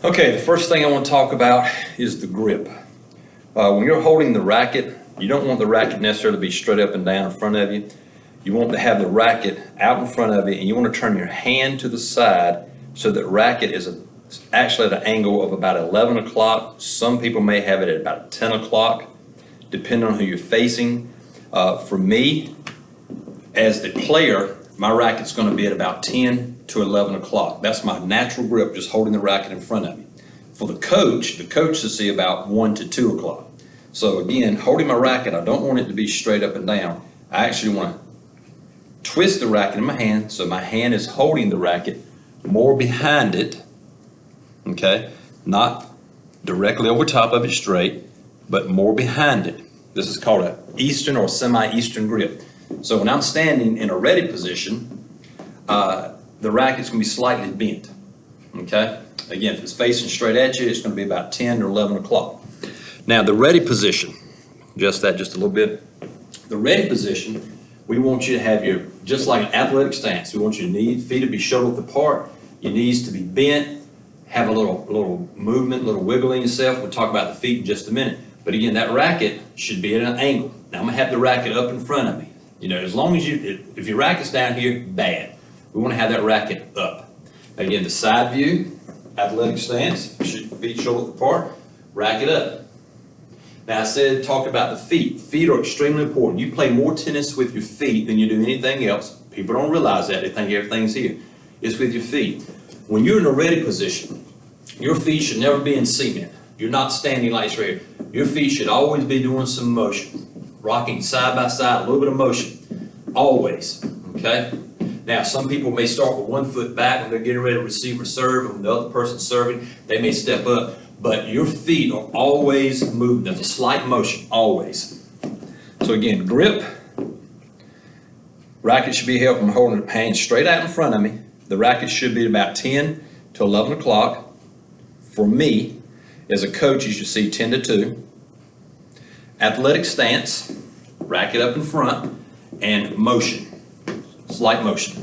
Okay, the first thing I want to talk about is the grip. When you're holding the racket, you don't want the racket necessarily to be straight up and down in front of you. You want to have the racket out in front of you, and you want to turn your hand to the side so that racket is actually at an angle of about 11 o'clock. Some people may have it at about 10 o'clock, depending on who you're facing. For me, as the player, my racket's going to be at about 10 to 11 o'clock. That's my natural grip, just holding the racket in front of me. For the coach will see about 1 to 2 o'clock. So again, holding my racket, I don't want it to be straight up and down. I actually want to twist the racket in my hand so my hand is holding the racket more behind it, okay? Not directly over top of it straight, but more behind it. This is called an Eastern or semi-Eastern grip. So when I'm standing in a ready position, the racket's going to be slightly bent, okay? Again, if it's facing straight at you, it's going to be about 10 or 11 o'clock. Now, the ready position, adjust that just a little bit. The ready position, we want you to have just like an athletic stance. We want your feet to be shoulder width apart, your knees to be bent, have a little movement, a little wiggle in yourself. We'll talk about the feet in just a minute. But again, that racket should be at an angle. Now, I'm going to have the racket up in front of me. You know, as long as if your racket's down here, bad. We want to have that racket up. Again, the side view, athletic stance, feet shoulder width apart, racket up. Now I talk about the feet. Feet are extremely important. You play more tennis with your feet than you do anything else. People don't realize that. They think everything's here. It's with your feet. When you're in a ready position, your feet should never be in cement. You're not standing like straight. Your feet should always be doing some motion, rocking side by side, a little bit of motion, always, okay? Now, some people may start with 1 foot back when they're getting ready to receive or serve, and when the other person's serving, they may step up. But your feet are always moving. There's a slight motion, always. So again, grip. Racket should be held from holding the hand straight out in front of me. The racket should be about 10 to 11 o'clock. For me, as a coach, you should see 10 to 2. Athletic stance, racket up in front, and motion, slight motion.